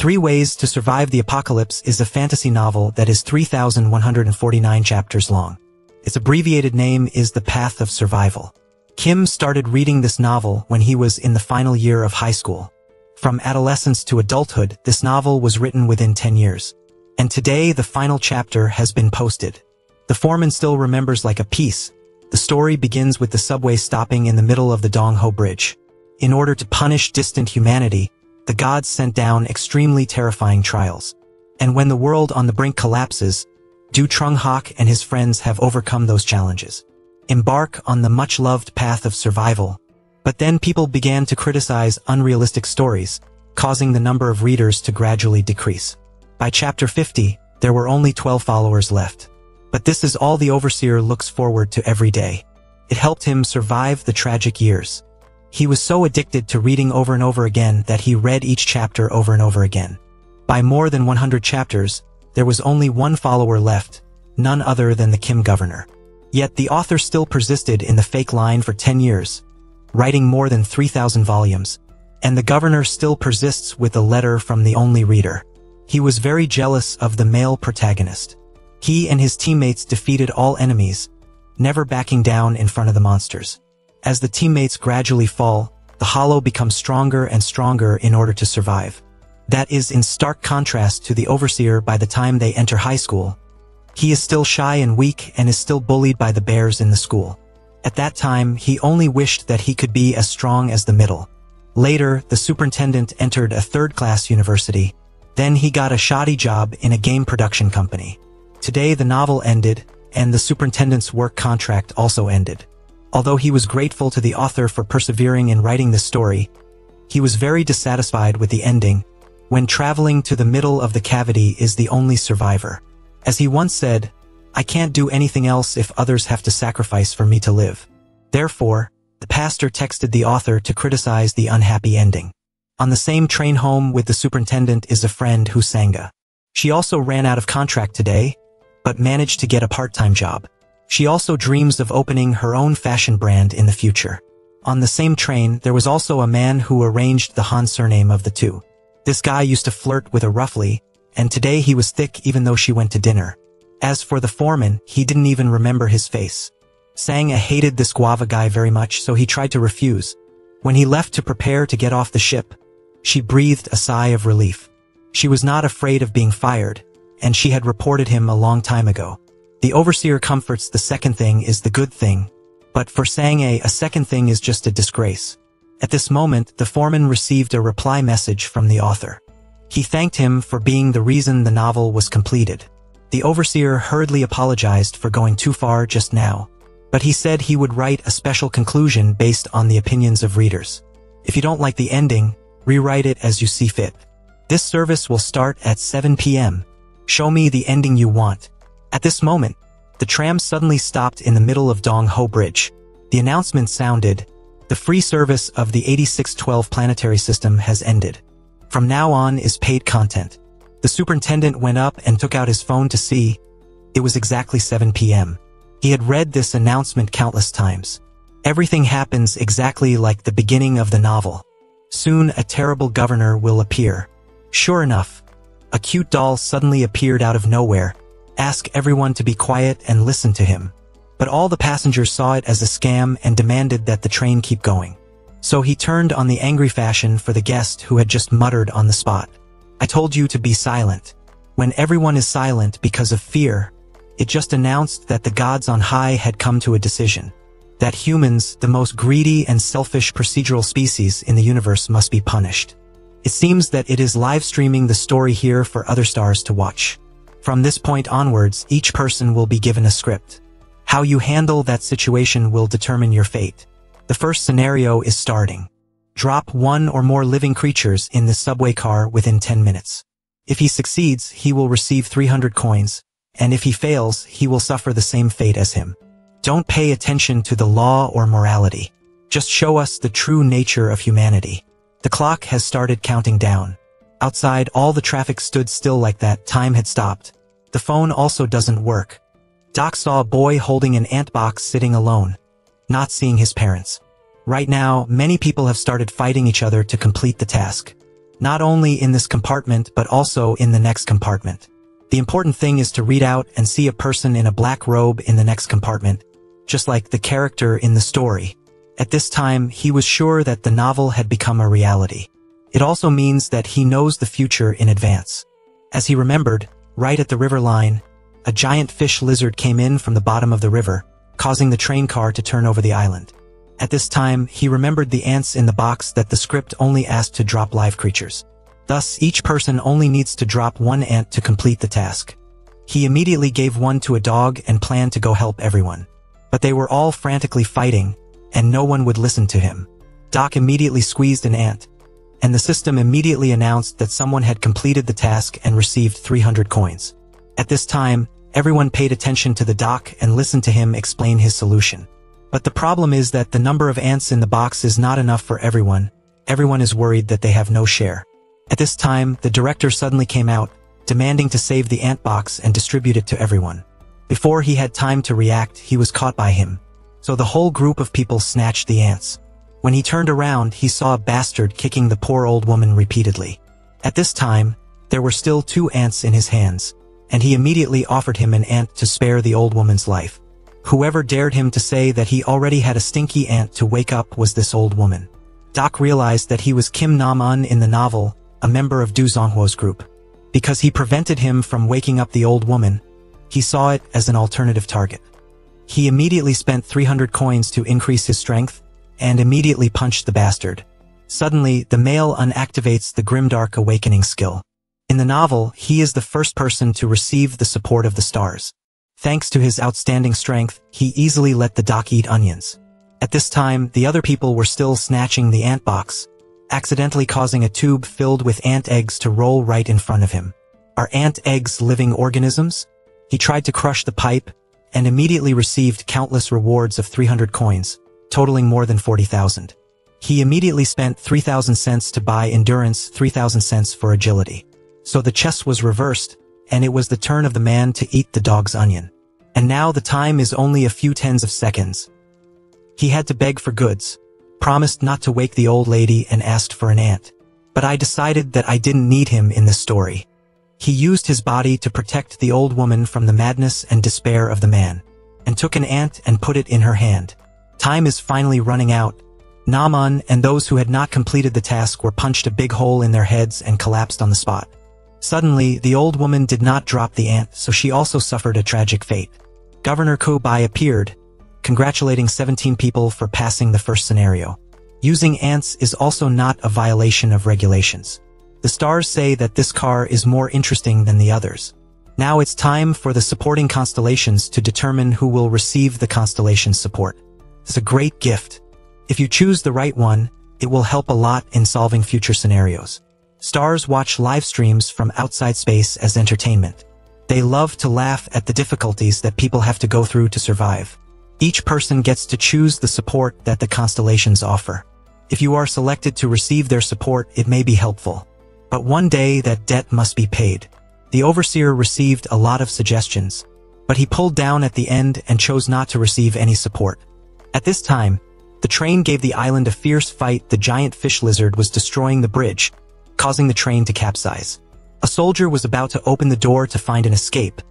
3 Ways to Survive the Apocalypse is a fantasy novel that is 3,149 chapters long. Its abbreviated name is The Path of Survival. Kim started reading this novel when he was in the final year of high school. From adolescence to adulthood, this novel was written within 10 years. And today, the final chapter has been posted. The foreman still remembers like a piece. The story begins with the subway stopping in the middle of the Dong Ho Bridge. In order to punish distant humanity, the gods sent down extremely terrifying trials. And when the world on the brink collapses, Du Trung Hoc and his friends have overcome those challenges. Embark on the much-loved path of survival. But then people began to criticize unrealistic stories, causing the number of readers to gradually decrease. By chapter 50, there were only 12 followers left. But this is all the overseer looks forward to every day. It helped him survive the tragic years. He was so addicted to reading over and over again that he read each chapter over and over again. By more than 100 chapters, there was only one follower left, none other than the Kim governor. Yet the author still persisted in the fake line for 10 years, writing more than 3,000 volumes, and the governor still persists with a letter from the only reader. He was very jealous of the male protagonist. He and his teammates defeated all enemies, never backing down in front of the monsters. As the teammates gradually fall, the Hollow becomes stronger and stronger in order to survive. That is in stark contrast to the overseer by the time they enter high school. He is still shy and weak and is still bullied by the bears in the school. At that time, he only wished that he could be as strong as the middle. Later, the superintendent entered a third-class university. Then he got a shoddy job in a game production company. Today the novel ended, and the superintendent's work contract also ended. Although he was grateful to the author for persevering in writing this story, he was very dissatisfied with the ending, when traveling to the middle of the cavity is the only survivor. As he once said, "I can't do anything else if others have to sacrifice for me to live." Therefore, the pastor texted the author to criticize the unhappy ending. On the same train home with the superintendent is a friend, Husanga. She also ran out of contract today, but managed to get a part-time job. She also dreams of opening her own fashion brand in the future. On the same train, there was also a man who arranged the Han surname of the two. This guy used to flirt with her roughly, and today he was thick even though she went to dinner. As for the foreman, he didn't even remember his face. Sanga hated this guava guy very much, so he tried to refuse. When he left to prepare to get off the ship, she breathed a sigh of relief. She was not afraid of being fired, and she had reported him a long time ago. The overseer comforts the second thing is the good thing, but for Sanga, a second thing is just a disgrace. At this moment, the foreman received a reply message from the author. He thanked him for being the reason the novel was completed. The overseer hurriedly apologized for going too far just now, but he said he would write a special conclusion based on the opinions of readers. If you don't like the ending, rewrite it as you see fit. This service will start at 7 p.m. Show me the ending you want. At this moment, the tram suddenly stopped in the middle of Dong Ho Bridge. The announcement sounded, "The free service of the 8612 planetary system has ended. From now on is paid content." The superintendent went up and took out his phone to see. It was exactly 7 p.m. He had read this announcement countless times. Everything happens exactly like the beginning of the novel. Soon a terrible governor will appear. Sure enough, a cute doll suddenly appeared out of nowhere. Ask everyone to be quiet and listen to him. But all the passengers saw it as a scam and demanded that the train keep going. So he turned on the angry fashion for the guest who had just muttered on the spot, "I told you to be silent." When everyone is silent because of fear, it just announced that the gods on high had come to a decision. That humans, the most greedy and selfish procedural species in the universe, must be punished. It seems that it is live streaming the story here for other stars to watch. From this point onwards, each person will be given a script. How you handle that situation will determine your fate. The first scenario is starting. Drop one or more living creatures in the subway car within 10 minutes. If he succeeds, he will receive 300 coins, and if he fails, he will suffer the same fate as him. Don't pay attention to the law or morality. Just show us the true nature of humanity. The clock has started counting down. Outside, all the traffic stood still like that time had stopped. The phone also doesn't work. Doc saw a boy holding an ant box sitting alone, not seeing his parents. Right now, many people have started fighting each other to complete the task. not only in this compartment but also in the next compartment. The important thing is to read out and see a person in a black robe in the next compartment, just like the character in the story. At this time, he was sure that the novel had become a reality. It also means that he knows the future in advance. As he remembered, right at the river line, a giant fish lizard came in from the bottom of the river, causing the train car to turn over the island. At this time, he remembered the ants in the box that the script only asked to drop live creatures. Thus, each person only needs to drop one ant to complete the task. He immediately gave one to a dog and planned to go help everyone. But they were all frantically fighting, and no one would listen to him. Doc immediately squeezed an ant, and the system immediately announced that someone had completed the task and received 300 coins. At this time, everyone paid attention to the doc and listened to him explain his solution. But the problem is that the number of ants in the box is not enough for everyone. Everyone is worried that they have no share. At this time, the director suddenly came out, demanding to save the ant box and distribute it to everyone. Before he had time to react, he was caught by him. So the whole group of people snatched the ants. When he turned around, he saw a bastard kicking the poor old woman repeatedly. At this time, there were still 2 ants in his hands, and he immediately offered him an ant to spare the old woman's life. Whoever dared him to say that he already had a stinky ant to wake up was this old woman. Doc realized that he was Kim Nam-un in the novel, a member of Du Zhonghuo's group. Because he prevented him from waking up the old woman, he saw it as an alternative target. He immediately spent 300 coins to increase his strength, and immediately punched the bastard. Suddenly, the male unactivates the Grimdark Awakening skill. In the novel, he is the first person to receive the support of the stars. Thanks to his outstanding strength, he easily let the doc eat onions. At this time, the other people were still snatching the ant box, accidentally causing a tube filled with ant eggs to roll right in front of him. Are ant eggs living organisms? He tried to crush the pipe, and immediately received countless rewards of 300 coins, totaling more than 40,000. He immediately spent 3,000 cents to buy endurance, 3,000 cents for agility. So the chess was reversed, and it was the turn of the man to eat the dog's onion. And now the time is only a few tens of seconds. He had to beg for goods, promised not to wake the old lady, and asked for an ant. But I decided that I didn't need him in this story. He used his body to protect the old woman from the madness and despair of the man, and took an ant and put it in her hand. Time is finally running out. Nam-un and those who had not completed the task were punched a big hole in their heads and collapsed on the spot. Suddenly, the old woman did not drop the ant, so she also suffered a tragic fate. Governor Kubai appeared, congratulating 17 people for passing the first scenario. Using ants is also not a violation of regulations. The stars say that this car is more interesting than the others. Now it's time for the supporting constellations to determine who will receive the constellation's support. It's a great gift. If you choose the right one, it will help a lot in solving future scenarios. Stars watch live streams from outside space as entertainment. They love to laugh at the difficulties that people have to go through to survive. Each person gets to choose the support that the constellations offer. If you are selected to receive their support, it may be helpful. But one day that debt must be paid. The overseer received a lot of suggestions, but he pulled down at the end and chose not to receive any support. At this time, the train gave the island a fierce fight. The giant fish lizard was destroying the bridge, causing the train to capsize. A soldier was about to open the door to find an escape.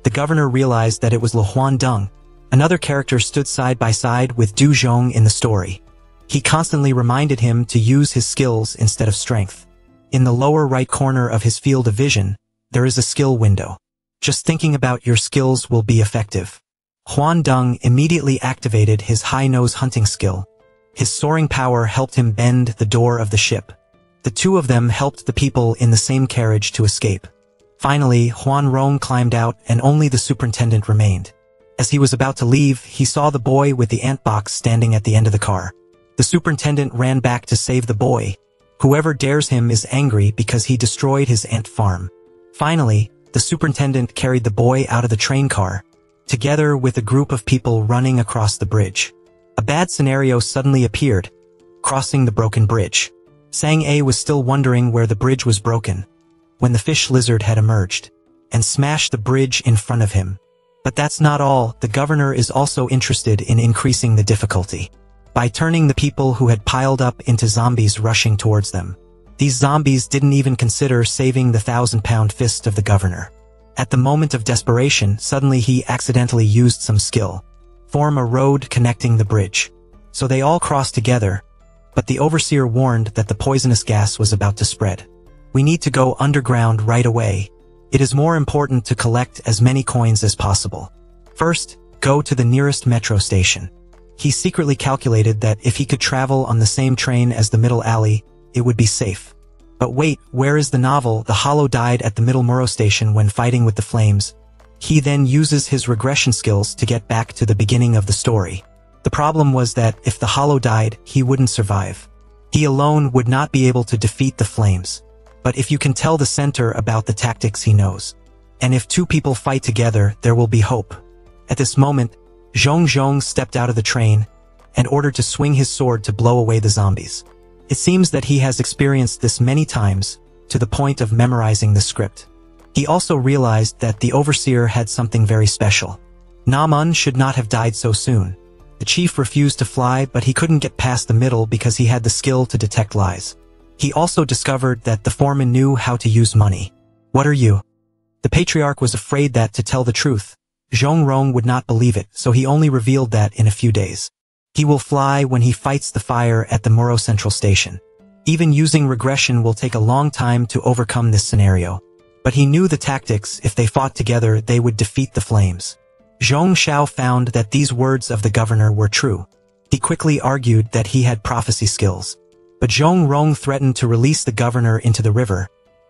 The governor realized that it was Lu Huandong. Another character stood side by side with Du Zhong in the story. He constantly reminded him to use his skills instead of strength. In the lower right corner of his field of vision, there is a skill window. Just thinking about your skills will be effective. Huandong immediately activated his high-nose hunting skill. His soaring power helped him bend the door of the ship. The two of them helped the people in the same carriage to escape. Finally, Huan Rong climbed out and only the superintendent remained. As he was about to leave, he saw the boy with the ant box standing at the end of the car. The superintendent ran back to save the boy. Whoever dares him is angry because he destroyed his ant farm. Finally, the superintendent carried the boy out of the train car, together with a group of people running across the bridge. A bad scenario suddenly appeared, crossing the broken bridge. Sang-A was still wondering where the bridge was broken, when the fish lizard had emerged, and smashed the bridge in front of him. But that's not all. The governor is also interested in increasing the difficulty by turning the people who had piled up into zombies rushing towards them. These zombies didn't even consider saving the 1,000-pound fist of the governor. At the moment of desperation, suddenly he accidentally used some skill. Form a road connecting the bridge. So they all crossed together, but the overseer warned that the poisonous gas was about to spread. We need to go underground right away. It is more important to collect as many coins as possible. First, go to the nearest metro station. He secretly calculated that if he could travel on the same train as the middle alley, it would be safe. But wait, where is the novel? The Hollow died at the middle Muro station when fighting with the flames. He then uses his regression skills to get back to the beginning of the story. The problem was that if the Hollow died, he wouldn't survive. He alone would not be able to defeat the flames. But if you can tell the center about the tactics he knows, and if two people fight together, there will be hope. At this moment, Zhong Zhong stepped out of the train and ordered to swing his sword to blow away the zombies. It seems that he has experienced this many times, to the point of memorizing the script. He also realized that the overseer had something very special. Namun should not have died so soon. The chief refused to fly, but he couldn't get past the middle because he had the skill to detect lies. He also discovered that the foreman knew how to use money. What are you? The patriarch was afraid that, to tell the truth, Zhong Rong would not believe it, so he only revealed that in a few days. He will fly when he fights the fire at the Muro Central Station. Even using regression will take a long time to overcome this scenario. But he knew the tactics. If they fought together, they would defeat the flames. Zhong Xiao found that these words of the governor were true. He quickly argued that he had prophecy skills. But Zhong Rong threatened to release the governor into the river,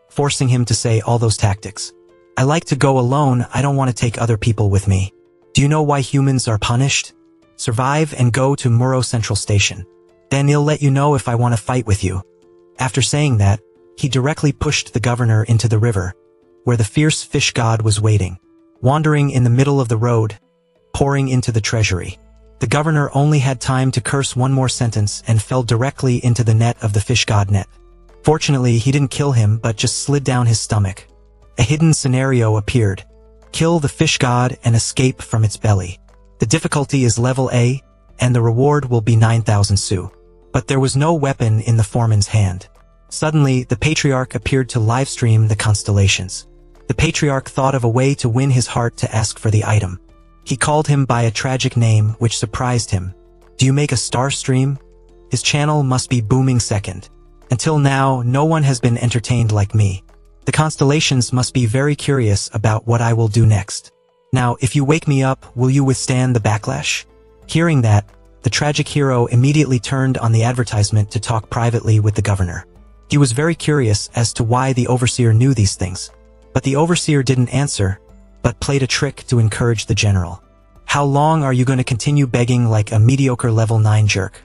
forcing him to say all those tactics. I like to go alone, I don't want to take other people with me. Do you know why humans are punished? Survive and go to Muro Central Station. Then he'll let you know if I want to fight with you. After saying that, he directly pushed the governor into the river, where the fierce fish god was waiting, wandering in the middle of the road, pouring into the treasury. The governor only had time to curse one more sentence and fell directly into the net of the fish god net. Fortunately, he didn't kill him but just slid down his stomach. A hidden scenario appeared. Kill the fish god and escape from its belly. The difficulty is level A, and the reward will be 9,000 Su. But there was no weapon in the foreman's hand. Suddenly, the patriarch appeared to livestream the constellations. The patriarch thought of a way to win his heart to ask for the item. He called him by a tragic name which surprised him. Do you make a star stream? His channel must be booming second. Until now, no one has been entertained like me. The constellations must be very curious about what I will do next. Now, if you wake me up, will you withstand the backlash? Hearing that, the tragic hero immediately turned on the advertisement to talk privately with the governor. He was very curious as to why the overseer knew these things. But the overseer didn't answer, but played a trick to encourage the general. How long are you going to continue begging like a mediocre level 9 jerk?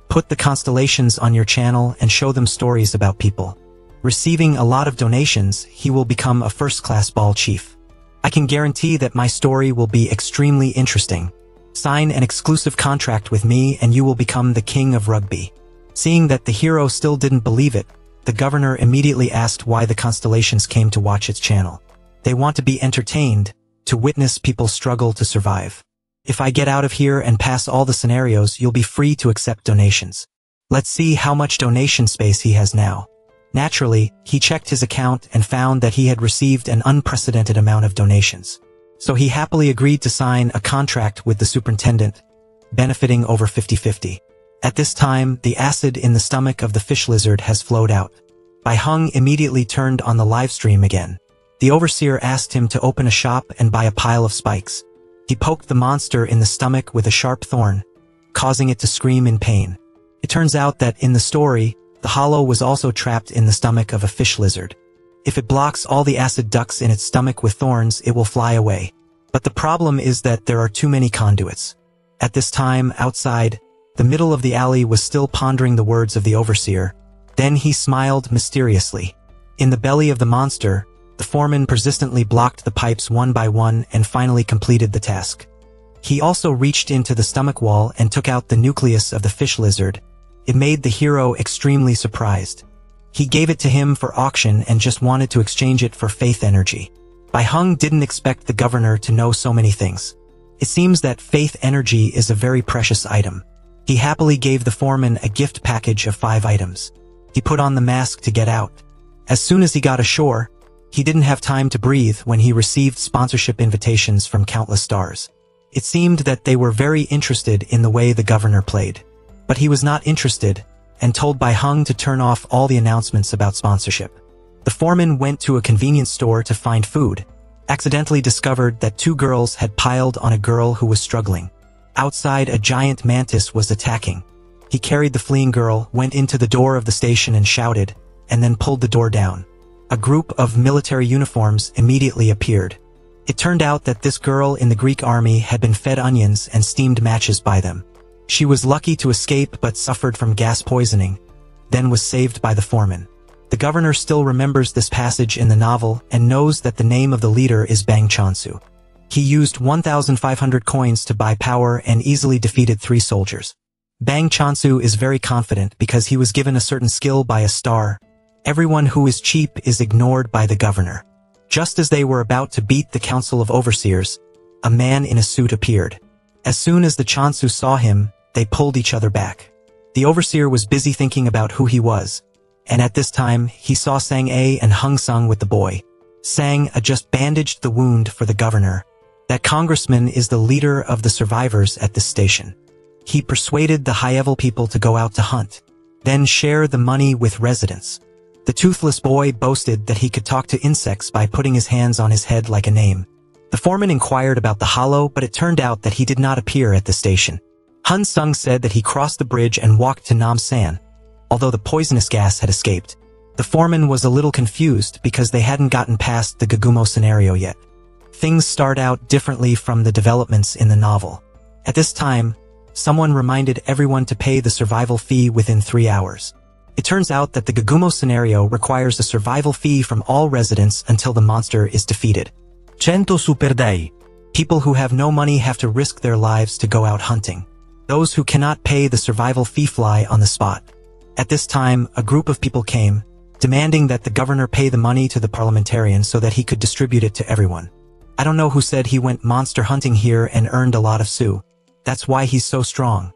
Put the constellations on your channel and show them stories about people. Receiving a lot of donations, he will become a first-class ball chief. I can guarantee that my story will be extremely interesting. Sign an exclusive contract with me and you will become the king of rugby. Seeing that the hero still didn't believe it, the governor immediately asked why the constellations came to watch its channel. They want to be entertained, to witness people struggle to survive. If I get out of here and pass all the scenarios, you'll be free to accept donations. Let's see how much donation space he has now. Naturally, he checked his account and found that he had received an unprecedented amount of donations. So he happily agreed to sign a contract with the superintendent, benefiting over 50-50. At this time, the acid in the stomach of the fish lizard has flowed out. Bai Heng immediately turned on the live stream again. The overseer asked him to open a shop and buy a pile of spikes. He poked the monster in the stomach with a sharp thorn, causing it to scream in pain. It turns out that in the story, the hollow was also trapped in the stomach of a fish lizard. If it blocks all the acid ducts in its stomach with thorns, it will fly away. But the problem is that there are too many conduits. At this time, outside, the middle of the alley was still pondering the words of the overseer. Then he smiled mysteriously. In the belly of the monster, the foreman persistently blocked the pipes one by one and finally completed the task. He also reached into the stomach wall and took out the nucleus of the fish lizard. It made the hero extremely surprised. He gave it to him for auction and just wanted to exchange it for faith energy. Bai Heng didn't expect the governor to know so many things. It seems that faith energy is a very precious item. He happily gave the foreman a gift package of 5 items. He put on the mask to get out. As soon as he got ashore, he didn't have time to breathe when he received sponsorship invitations from countless stars. It seemed that they were very interested in the way the governor played. But he was not interested, and told Bai Heng to turn off all the announcements about sponsorship. The foreman went to a convenience store to find food, accidentally discovered that two girls had piled on a girl who was struggling. Outside, a giant mantis was attacking. He carried the fleeing girl, went into the door of the station and shouted, and then pulled the door down. A group of military uniforms immediately appeared. It turned out that this girl in the Greek army had been fed onions and steamed matches by them. She was lucky to escape but suffered from gas poisoning, then was saved by the foreman. The governor still remembers this passage in the novel and knows that the name of the leader is Bang Chansu. He used 1,500 coins to buy power and easily defeated 3 soldiers. Bang Chansu is very confident because he was given a certain skill by a star. Everyone who is cheap is ignored by the governor. Just as they were about to beat the Council of Overseers, a man in a suit appeared. As soon as the Chansu saw him, they pulled each other back. The overseer was busy thinking about who he was, and at this time, he saw Sang A and Hung Sung with the boy. Sang A just bandaged the wound for the governor. That congressman is the leader of the survivors at this station. He persuaded the High-level people to go out to hunt, then share the money with residents. The toothless boy boasted that he could talk to insects by putting his hands on his head like a name. The foreman inquired about the hollow, but it turned out that he did not appear at the station. Hun Sung said that he crossed the bridge and walked to Nam San, although the poisonous gas had escaped. The foreman was a little confused because they hadn't gotten past the Gagumo scenario yet. Things start out differently from the developments in the novel. At this time, someone reminded everyone to pay the survival fee within 3 hours. It turns out that the Gagumo scenario requires a survival fee from all residents until the monster is defeated. 100 Super Day. People who have no money have to risk their lives to go out hunting. Those who cannot pay the survival fee fly on the spot. At this time, a group of people came, demanding that the governor pay the money to the parliamentarian so that he could distribute it to everyone. I don't know who said he went monster hunting here and earned a lot of sous. That's why he's so strong.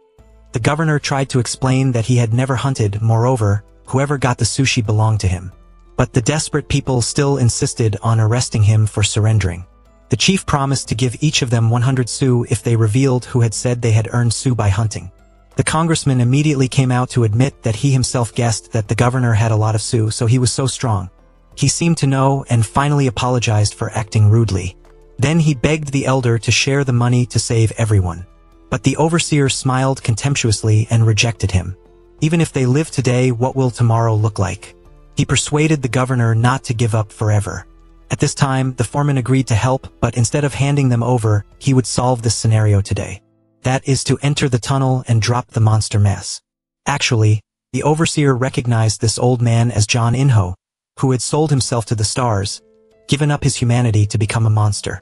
The governor tried to explain that he had never hunted, moreover, whoever got the sushi belonged to him. But the desperate people still insisted on arresting him for surrendering. The chief promised to give each of them 100 sous if they revealed who had said they had earned sous by hunting. The congressman immediately came out to admit that he himself guessed that the governor had a lot of sous, so he was so strong. He seemed to know and finally apologized for acting rudely. Then he begged the elder to share the money to save everyone. But the overseer smiled contemptuously and rejected him. Even if they live today, what will tomorrow look like? He persuaded the governor not to give up forever. At this time, the foreman agreed to help, but instead of handing them over, he would solve this scenario today. That is to enter the tunnel and drop the monster mess. Actually, the overseer recognized this old man as John Inho, who had sold himself to the stars, given up his humanity to become a monster.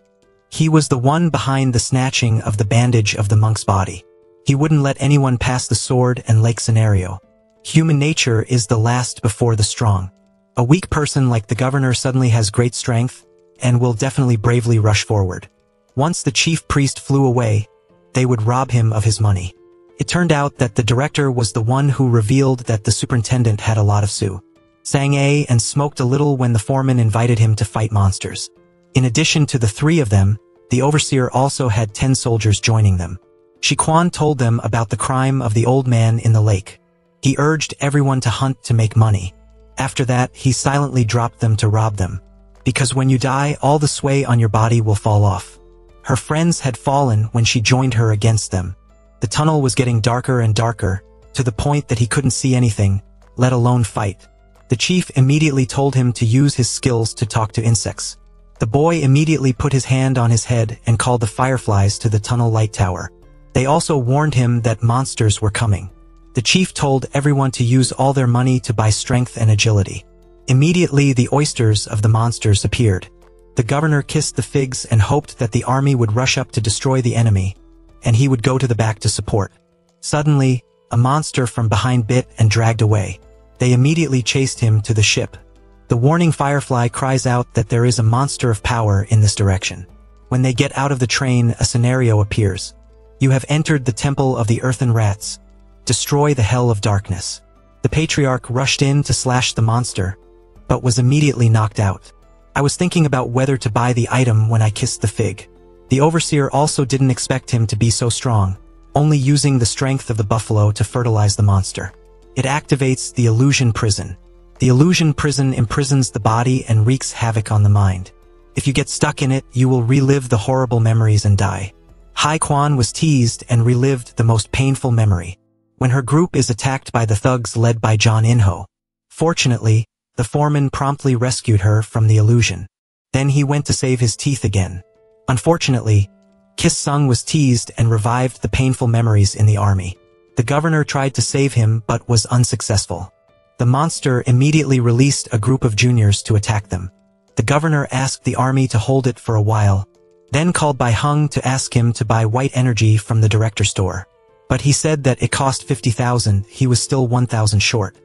He was the one behind the snatching of the bandage of the monk's body. He wouldn't let anyone pass the sword and lake scenario. Human nature is the last before the strong. A weak person like the governor suddenly has great strength, and will definitely bravely rush forward. Once the chief priest flew away, they would rob him of his money. It turned out that the director was the one who revealed that the superintendent had a lot of sous. Sang A and smoked a little when the foreman invited him to fight monsters. In addition to the 3 of them, the overseer also had 10 soldiers joining them. Shi Quan told them about the crime of the old man in the lake. He urged everyone to hunt to make money. After that, he silently dropped them to rob them. Because when you die, all the sway on your body will fall off. Her friends had fallen when she joined her against them. The tunnel was getting darker and darker, to the point that he couldn't see anything, let alone fight. The chief immediately told him to use his skills to talk to insects. The boy immediately put his hand on his head and called the fireflies to the tunnel light tower. They also warned him that monsters were coming. The chief told everyone to use all their money to buy strength and agility. Immediately, the oysters of the monsters appeared. The governor kissed the figs and hoped that the army would rush up to destroy the enemy, and he would go to the back to support. Suddenly, a monster from behind bit and dragged away. They immediately chased him to the ship. The warning firefly cries out that there is a monster of power in this direction. When they get out of the train, a scenario appears. You have entered the temple of the earthen rats. Destroy the hell of darkness. The patriarch rushed in to slash the monster, but was immediately knocked out. I was thinking about whether to buy the item when I kissed the fig. The overseer also didn't expect him to be so strong, only using the strength of the buffalo to fertilize the monster. It activates the illusion prison. The illusion prison imprisons the body and wreaks havoc on the mind. If you get stuck in it, you will relive the horrible memories and die. Hai Quan was teased and relived the most painful memory, when her group is attacked by the thugs led by John In-ho. Fortunately, the foreman promptly rescued her from the illusion. Then he went to save his teeth again. Unfortunately, Kiss Sung was teased and revived the painful memories in the army. The governor tried to save him but was unsuccessful. The monster immediately released a group of juniors to attack them. The governor asked the army to hold it for a while, then called Bai Hung to ask him to buy white energy from the director store. But he said that it cost 50,000, he was still 1,000 short.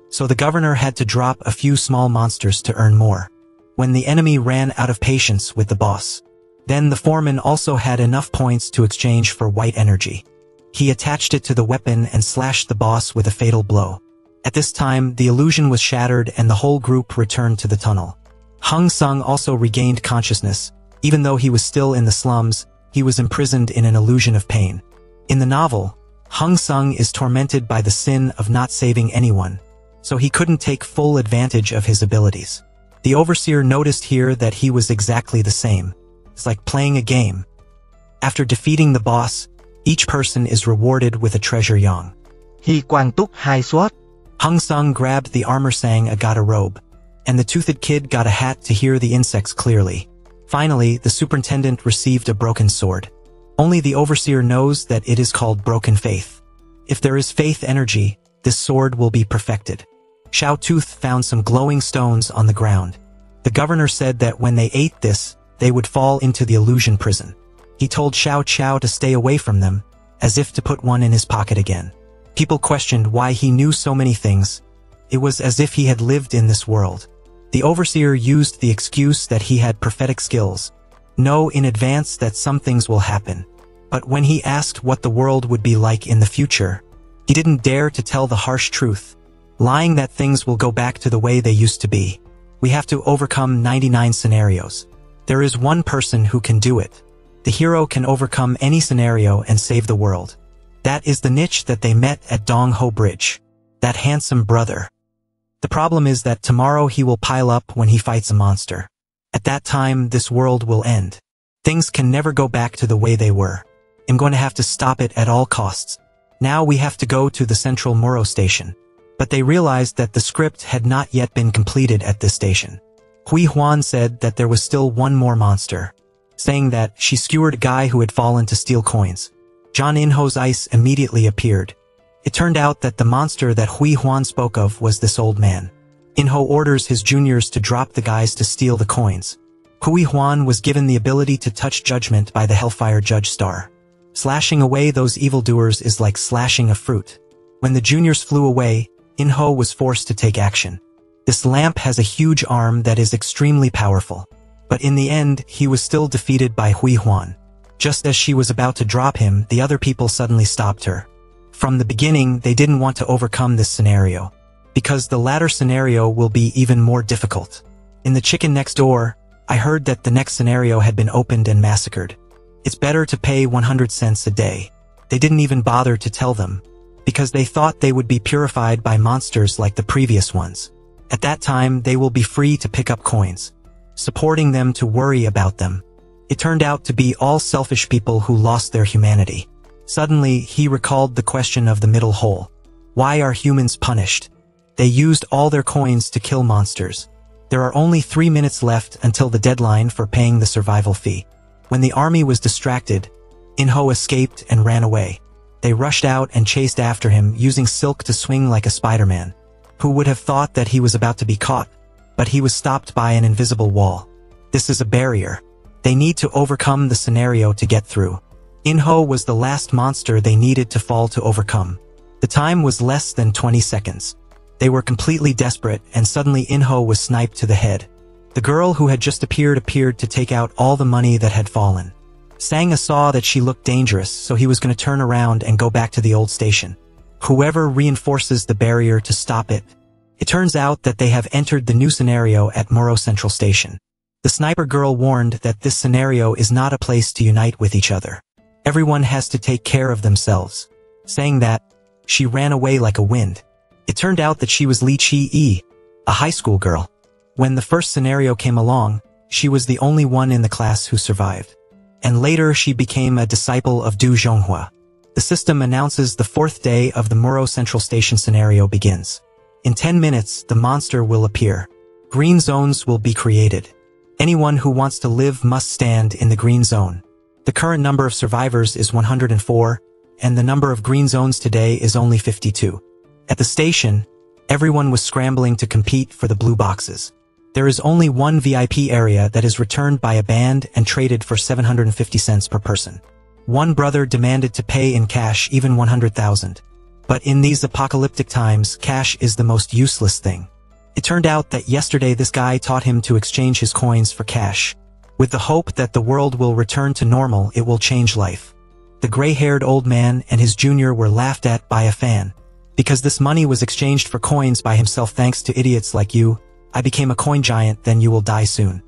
So the governor had to drop a few small monsters to earn more. When the enemy ran out of patience with the boss, then the foreman also had enough points to exchange for white energy. He attached it to the weapon and slashed the boss with a fatal blow. At this time, the illusion was shattered and the whole group returned to the tunnel. Hung Sung also regained consciousness. Even though he was still in the slums, he was imprisoned in an illusion of pain. In the novel, Hung Sung is tormented by the sin of not saving anyone, so he couldn't take full advantage of his abilities. The overseer noticed here that he was exactly the same. It's like playing a game. After defeating the boss, each person is rewarded with a treasure yang. Hy Quang Túc Hai Suốt. Hung Sung grabbed the armor sang and got a robe, and the toothed kid got a hat to hear the insects clearly. Finally, the superintendent received a broken sword. Only the overseer knows that it is called broken faith. If there is faith energy, this sword will be perfected. Xiao Tooth found some glowing stones on the ground. The governor said that when they ate this, they would fall into the illusion prison. He told Xiao Qiao to stay away from them, as if to put one in his pocket again. People questioned why he knew so many things. It was as if he had lived in this world. The overseer used the excuse that he had prophetic skills. Know in advance that some things will happen. But when he asked what the world would be like in the future, he didn't dare to tell the harsh truth, lying that things will go back to the way they used to be. We have to overcome 99 scenarios. There is one person who can do it. The hero can overcome any scenario and save the world. That is the niche that they met at Dong Ho Bridge. That handsome brother. The problem is that tomorrow he will pile up when he fights a monster. At that time, this world will end. Things can never go back to the way they were. I'm going to have to stop it at all costs. Now we have to go to the Central Muro station. But they realized that the script had not yet been completed at this station. Hui Huan said that there was still one more monster, saying that she skewered a guy who had fallen to steal coins. John In-ho's ice immediately appeared. It turned out that the monster that Hui Huan spoke of was this old man. In-ho orders his juniors to drop the guys to steal the coins. Hui Huan was given the ability to touch judgment by the Hellfire Judge Star. Slashing away those evildoers is like slashing a fruit. When the juniors flew away, In-ho was forced to take action. This lamp has a huge arm that is extremely powerful. But in the end, he was still defeated by Hui Huan. Just as she was about to drop him, the other people suddenly stopped her. From the beginning, they didn't want to overcome this scenario, because the latter scenario will be even more difficult. In the chicken next door, I heard that the next scenario had been opened and massacred. It's better to pay 100 cents a day. They didn't even bother to tell them, because they thought they would be purified by monsters like the previous ones. At that time, they will be free to pick up coins, supporting them to worry about them. It turned out to be all selfish people who lost their humanity. Suddenly, he recalled the question of the middle hole. Why are humans punished? They used all their coins to kill monsters. There are only 3 minutes left until the deadline for paying the survival fee. When the army was distracted, In-ho escaped and ran away. They rushed out and chased after him, using silk to swing like a Spider-Man. Who would have thought that he was about to be caught? But he was stopped by an invisible wall. This is a barrier. They need to overcome the scenario to get through. In-ho was the last monster they needed to fall to overcome. The time was less than 20 seconds. They were completely desperate, and suddenly In-ho was sniped to the head. The girl who had just appeared to take out all the money that had fallen. Sang-a saw that she looked dangerous, so he was going to turn around and go back to the old station. Whoever reinforces the barrier to stop it. It turns out that they have entered the new scenario at Muro Central Station. The sniper girl warned that this scenario is not a place to unite with each other. Everyone has to take care of themselves. Saying that, she ran away like a wind. It turned out that she was Li Qi-yi, a high school girl. When the first scenario came along, she was the only one in the class who survived. And later she became a disciple of Du Zhonghua. The system announces the 4th day of the Muro Central Station scenario begins. In 10 minutes, the monster will appear. Green zones will be created. Anyone who wants to live must stand in the green zone. The current number of survivors is 104, and the number of green zones today is only 52. At the station, everyone was scrambling to compete for the blue boxes. There is only one VIP area that is returned by a band and traded for 750 cents per person. One brother demanded to pay in cash even 100,000. But in these apocalyptic times, cash is the most useless thing. It turned out that yesterday this guy taught him to exchange his coins for cash. With the hope that the world will return to normal, it will change life. The gray-haired old man and his junior were laughed at by a fan. Because this money was exchanged for coins by himself thanks to idiots like you, I became a coin giant, then you will die soon.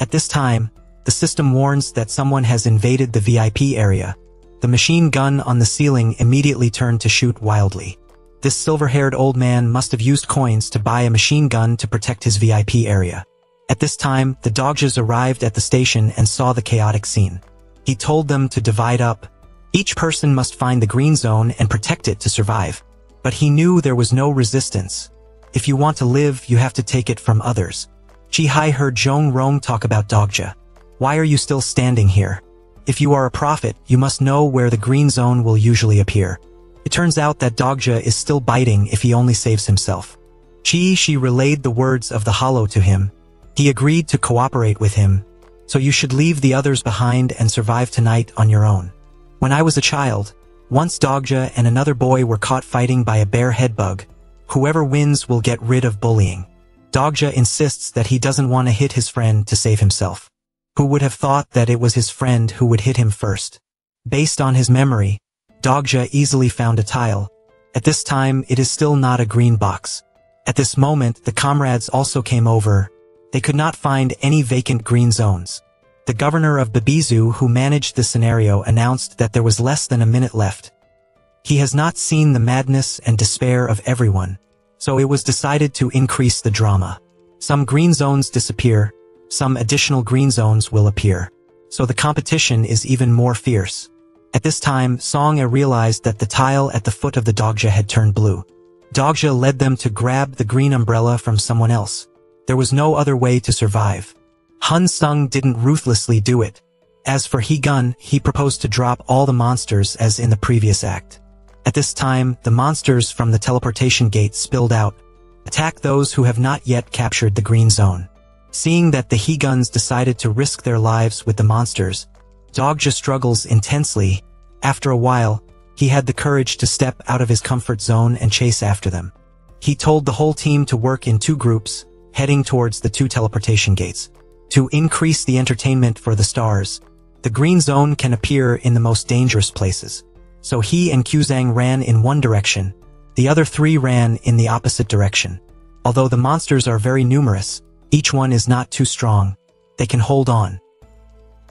At this time, the system warns that someone has invaded the VIP area. The machine gun on the ceiling immediately turned to shoot wildly. This silver-haired old man must have used coins to buy a machine gun to protect his VIP area. At this time, the Dogjas arrived at the station and saw the chaotic scene. He told them to divide up. Each person must find the green zone and protect it to survive. But he knew there was no resistance. If you want to live, you have to take it from others. Chi-Hai heard Zhong Rong talk about Dogja. Why are you still standing here? If you are a prophet, you must know where the green zone will usually appear. It turns out that Dogja is still biting if he only saves himself. She relayed the words of the hollow to him. He agreed to cooperate with him. So you should leave the others behind and survive tonight on your own. When I was a child, once Dogja and another boy were caught fighting by a bear headbug. Whoever wins will get rid of bullying. Dogja insists that he doesn't want to hit his friend to save himself. Who would have thought that it was his friend who would hit him first? Based on his memory, Dogja easily found a tile. At this time, it is still not a green box. At this moment, the comrades also came over. They could not find any vacant green zones. The governor of Babizu, who managed the scenario, announced that there was less than a minute left. He has not seen the madness and despair of everyone, so it was decided to increase the drama. Some green zones disappear, some additional green zones will appear, so the competition is even more fierce. At this time, Song-a realized that the tile at the foot of the Dogja had turned blue. Dogja led them to grab the green umbrella from someone else. There was no other way to survive. Hun Sung didn't ruthlessly do it. As for He-gun, he proposed to drop all the monsters as in the previous act. At this time, the monsters from the teleportation gate spilled out. Attack those who have not yet captured the green zone. Seeing that the He-guns decided to risk their lives with the monsters, Dogja struggles intensely. After a while, he had the courage to step out of his comfort zone and chase after them. He told the whole team to work in 2 groups, heading towards the 2 teleportation gates. To increase the entertainment for the stars, the green zone can appear in the most dangerous places. So he and Qzang ran in one direction, the other 3 ran in the opposite direction. Although the monsters are very numerous, each one is not too strong. They can hold on.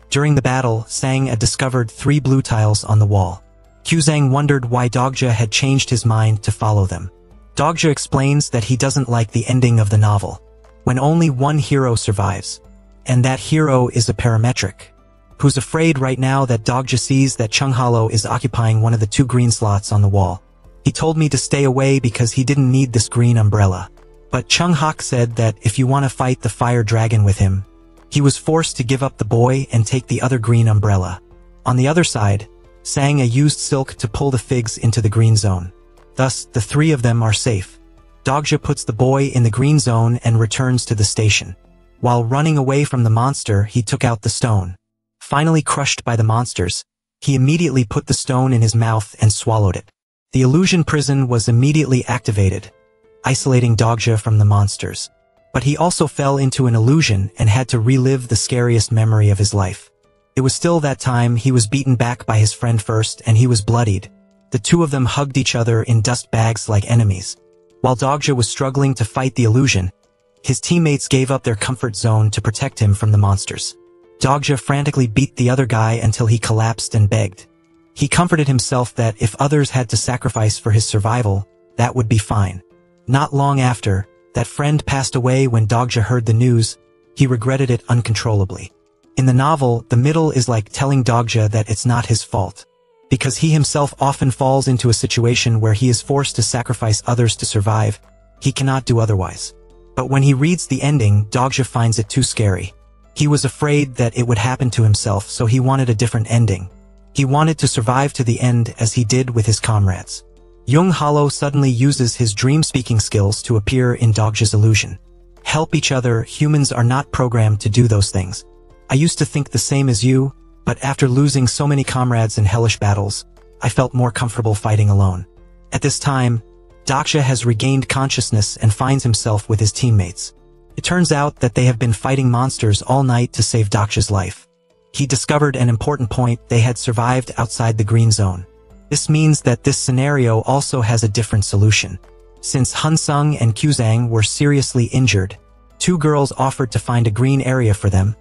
During the battle, Sang-a discovered 3 blue tiles on the wall. Qzang wondered why Dogja had changed his mind to follow them. Dogja explains that he doesn't like the ending of the novel, when only one hero survives. And that hero is a parametric, who's afraid right now that Dogja sees that Chung Hollow is occupying one of the 2 green slots on the wall. He told me to stay away because he didn't need this green umbrella. But Chung Hak said that if you want to fight the fire dragon with him, he was forced to give up the boy and take the other green umbrella. On the other side, Sang-a used silk to pull the figs into the green zone. Thus, the 3 of them are safe. Dogja puts the boy in the green zone and returns to the station. While running away from the monster, he took out the stone. Finally crushed by the monsters, he immediately put the stone in his mouth and swallowed it. The illusion prison was immediately activated, isolating Dogja from the monsters. But he also fell into an illusion and had to relive the scariest memory of his life. It was still that time he was beaten back by his friend first and he was bloodied. The two of them hugged each other in dust bags like enemies. While Dogja was struggling to fight the illusion, his teammates gave up their comfort zone to protect him from the monsters. Dogja frantically beat the other guy until he collapsed and begged. He comforted himself that if others had to sacrifice for his survival, that would be fine. Not long after, that friend passed away. When Dogja heard the news, he regretted it uncontrollably. In the novel, the middle is like telling Dogja that it's not his fault, because he himself often falls into a situation where he is forced to sacrifice others to survive. He cannot do otherwise. But when he reads the ending, Dogja finds it too scary. He was afraid that it would happen to himself, so he wanted a different ending. He wanted to survive to the end as he did with his comrades. Young Hollow suddenly uses his dream-speaking skills to appear in Dogja's illusion. Help each other. Humans are not programmed to do those things. I used to think the same as you, but after losing so many comrades in hellish battles, I felt more comfortable fighting alone. At this time, Dogja has regained consciousness and finds himself with his teammates. It turns out that they have been fighting monsters all night to save Dogja's life. He discovered an important point: they had survived outside the green zone. This means that this scenario also has a different solution. Since Hunsung and Qzang were seriously injured, 2 girls offered to find a green area for them,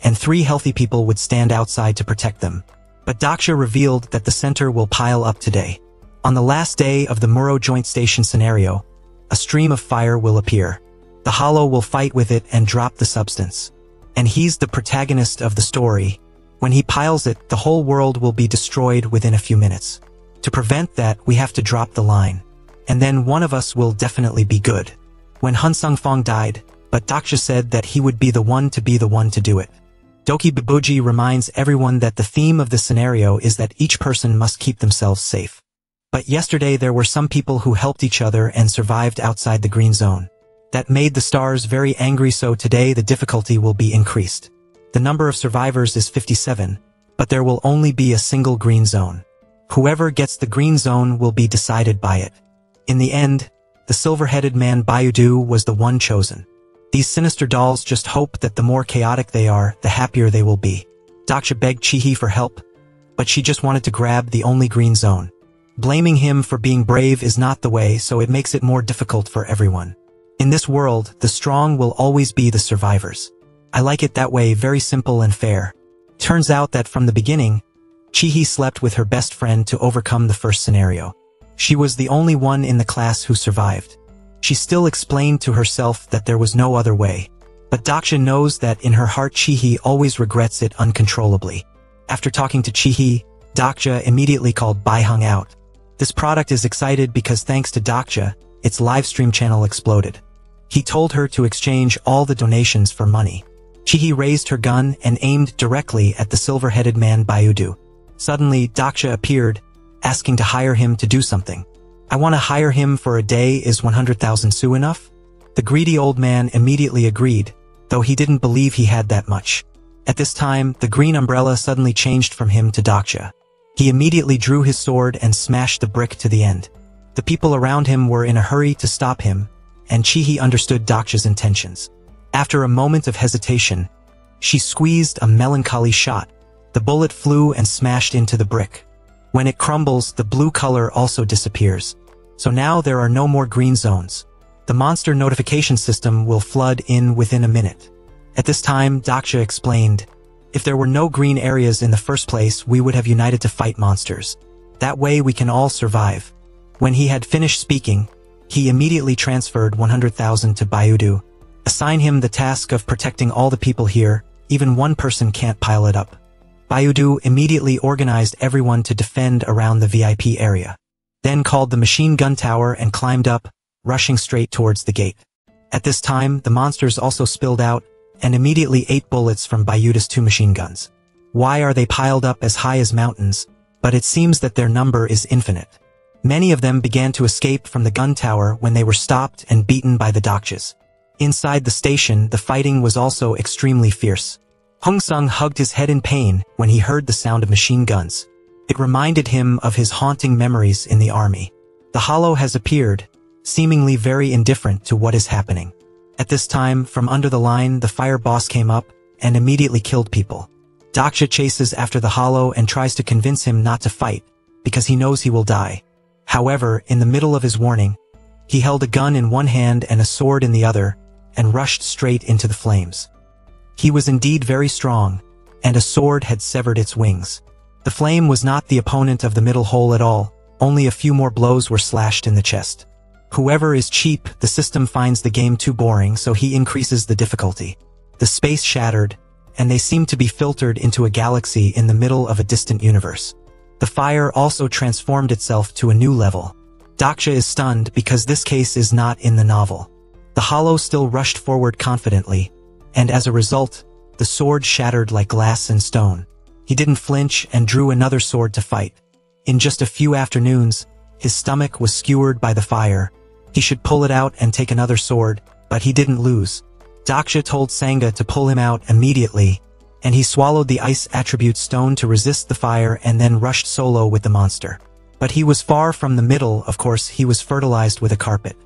and 3 healthy people would stand outside to protect them. But Dogja revealed that the center will pile up today. On the last day of the Muro Joint Station scenario, a stream of fire will appear. The Hollow will fight with it and drop the substance. And he's the protagonist of the story. When he piles it, the whole world will be destroyed within a few minutes. To prevent that, we have to drop the line. And then one of us will definitely be good. When Hunsung Fong died, but Dogja said that he would be the one to do it. Doki Babuji reminds everyone that the theme of the scenario is that each person must keep themselves safe. But yesterday there were some people who helped each other and survived outside the green zone. That made the stars very angry, so today the difficulty will be increased. The number of survivors is 57, but there will only be a single green zone. Whoever gets the green zone will be decided by it. In the end, the silver-headed man Bayudu was the one chosen. These sinister dolls just hope that the more chaotic they are, the happier they will be. Dogja begged Chihi for help, but she just wanted to grab the only green zone. Blaming him for being brave is not the way, so it makes it more difficult for everyone. In this world, the strong will always be the survivors. I like it that way, very simple and fair. Turns out that from the beginning, Chihi slept with her best friend to overcome the first scenario. She was the only one in the class who survived. She still explained to herself that there was no other way. But Dogja knows that in her heart Chihi always regrets it uncontrollably. After talking to Chihi, Dogja immediately called Baihung out. This product is excited because thanks to Dogja, its livestream channel exploded. He told her to exchange all the donations for money. Chihi raised her gun and aimed directly at the silver-headed man Bayudu. Suddenly, Dogja appeared, asking to hire him to do something. I want to hire him for a day. Is 100,000 su enough? The greedy old man immediately agreed, though he didn't believe he had that much. At this time, the green umbrella suddenly changed from him to Dogja. He immediately drew his sword and smashed the brick to the end. The people around him were in a hurry to stop him, and Chihi understood Dogja's intentions. After a moment of hesitation, she squeezed a melancholy shot. The bullet flew and smashed into the brick. When it crumbles, the blue color also disappears. So now there are no more green zones. The monster notification system will flood in within a minute. At this time, Dogja explained, if there were no green areas in the first place, we would have united to fight monsters. That way we can all survive. When he had finished speaking, he immediately transferred 100,000 to Bayudu. Assign him the task of protecting all the people here. Even one person can't pile it up. Bayudu immediately organized everyone to defend around the VIP area. Then called the machine gun tower and climbed up, rushing straight towards the gate. At this time, the monsters also spilled out and immediately ate bullets from Bayudu's 2 machine guns. Why are they piled up as high as mountains? But it seems that their number is infinite. Many of them began to escape from the gun tower when they were stopped and beaten by the Dogjas. Inside the station, the fighting was also extremely fierce. Hunsung hugged his head in pain when he heard the sound of machine guns. It reminded him of his haunting memories in the army. The Hollow has appeared, seemingly very indifferent to what is happening. At this time, from under the line, the fire boss came up and immediately killed people. Dogja chases after the Hollow and tries to convince him not to fight, because he knows he will die. However, in the middle of his warning, he held a gun in one hand and a sword in the other, and rushed straight into the flames. He was indeed very strong, and a sword had severed its wings. The flame was not the opponent of the middle hole at all, only a few more blows were slashed in the chest. Whoever is cheap, the system finds the game too boring, so he increases the difficulty. The space shattered, and they seemed to be filtered into a galaxy in the middle of a distant universe. The fire also transformed itself to a new level. Daksha is stunned because this case is not in the novel. The hollow still rushed forward confidently, and as a result, the sword shattered like glass and stone. He didn't flinch and drew another sword to fight. In just a few afternoons, his stomach was skewered by the fire. He should pull it out and take another sword, but he didn't lose. Daksha told Sangha to pull him out immediately, and he swallowed the ice attribute stone to resist the fire and then rushed solo with the monster. But he was far from the middle. Of course, he was fertilized with a carpet.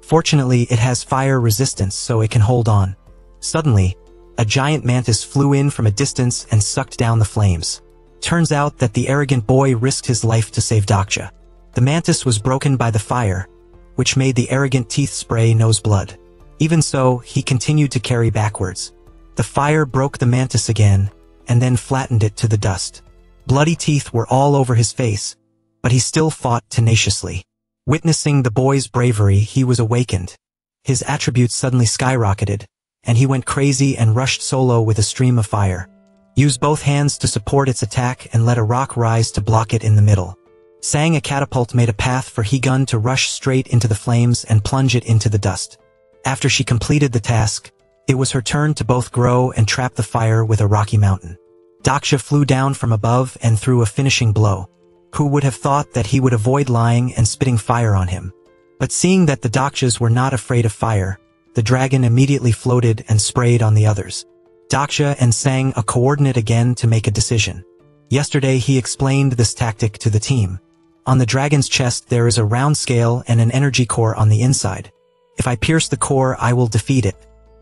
Fortunately, it has fire resistance, so it can hold on. Suddenly, a giant mantis flew in from a distance and sucked down the flames. Turns out that the arrogant boy risked his life to save Daksha. The mantis was broken by the fire, which made the arrogant teeth spray nose blood. Even so, he continued to carry backwards. The fire broke the mantis again, and then flattened it to the dust. Bloody teeth were all over his face, but he still fought tenaciously. Witnessing the boy's bravery, he was awakened. His attributes suddenly skyrocketed, and he went crazy and rushed solo with a stream of fire. Use both hands to support its attack and let a rock rise to block it in the middle. Sang a catapult made a path for He-Gun to rush straight into the flames and plunge it into the dust. After she completed the task, it was her turn to both grow and trap the fire with a rocky mountain. Daksha flew down from above and threw a finishing blow. Who would have thought that he would avoid lying and spitting fire on him? But seeing that the Dakshas were not afraid of fire, the dragon immediately floated and sprayed on the others. Daksha and Sang a coordinate again to make a decision. Yesterday he explained this tactic to the team. On the dragon's chest there is a round scale and an energy core on the inside. If I pierce the core, I will defeat it.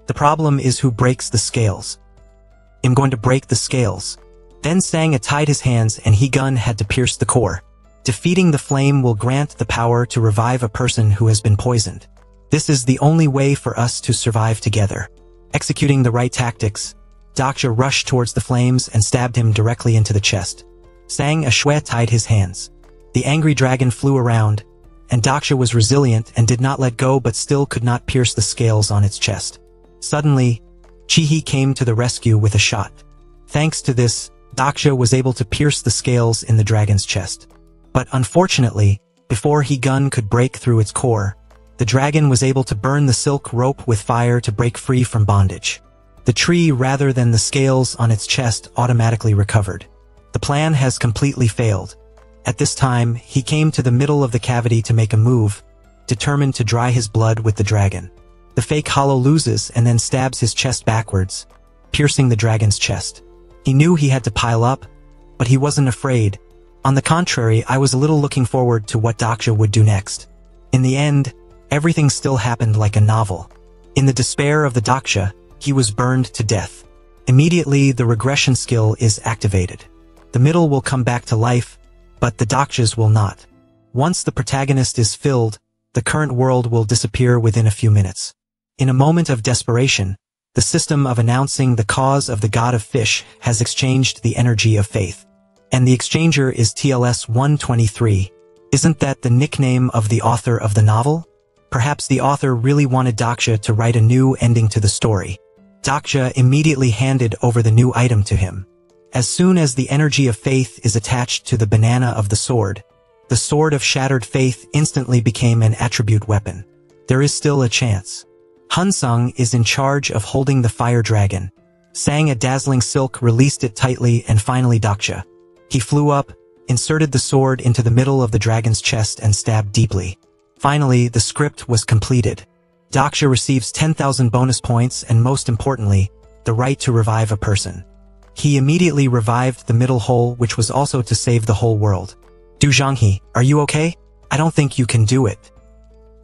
The problem is who breaks the scales. I'm going to break the scales. Then Sang tied his hands and He-Gun had to pierce the core. Defeating the flame will grant the power to revive a person who has been poisoned. This is the only way for us to survive together. Executing the right tactics, Daksha rushed towards the flames and stabbed him directly into the chest. Sang Ashwe tied his hands. The angry dragon flew around, and Daksha was resilient and did not let go but still could not pierce the scales on its chest. Suddenly, Chihi came to the rescue with a shot. Thanks to this, Daksha was able to pierce the scales in the dragon's chest. But unfortunately, before He-Gun could break through its core, the dragon was able to burn the silk rope with fire to break free from bondage. The tree rather than the scales on its chest automatically recovered. The plan has completely failed. At this time, he came to the middle of the cavity to make a move, determined to dry his blood with the dragon. The fake hollow loses and then stabs his chest backwards, piercing the dragon's chest. He knew he had to pile up, but he wasn't afraid. On the contrary, I was a little looking forward to what Daksha would do next. In the end, everything still happened like a novel. In the despair of the Daksha, he was burned to death. Immediately, the regression skill is activated. The middle will come back to life, but the Dakshas will not. Once the protagonist is filled, the current world will disappear within a few minutes. In a moment of desperation, the system of announcing the cause of the god of fish has exchanged the energy of faith. And the exchanger is TLS 123. Isn't that the nickname of the author of the novel? Perhaps the author really wanted Daksha to write a new ending to the story. Daksha immediately handed over the new item to him. As soon as the energy of faith is attached to the banana of the sword of shattered faith instantly became an attribute weapon. There is still a chance. Hunsung is in charge of holding the fire dragon. Sang a dazzling silk released it tightly and finally Daksha. He flew up, inserted the sword into the middle of the dragon's chest and stabbed deeply. Finally, the script was completed. Daksha receives 10,000 bonus points and most importantly, the right to revive a person. He immediately revived the middle hole, which was also to save the whole world. Du Zhanghe, are you okay? I don't think you can do it.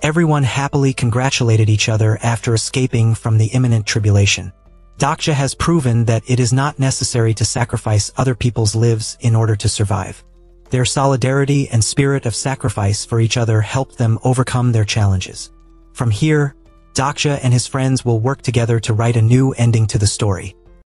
Everyone happily congratulated each other after escaping from the imminent tribulation. Daksha has proven that it is not necessary to sacrifice other people's lives in order to survive. Their solidarity and spirit of sacrifice for each other helped them overcome their challenges. From here, Daksha and his friends will work together to write a new ending to the story.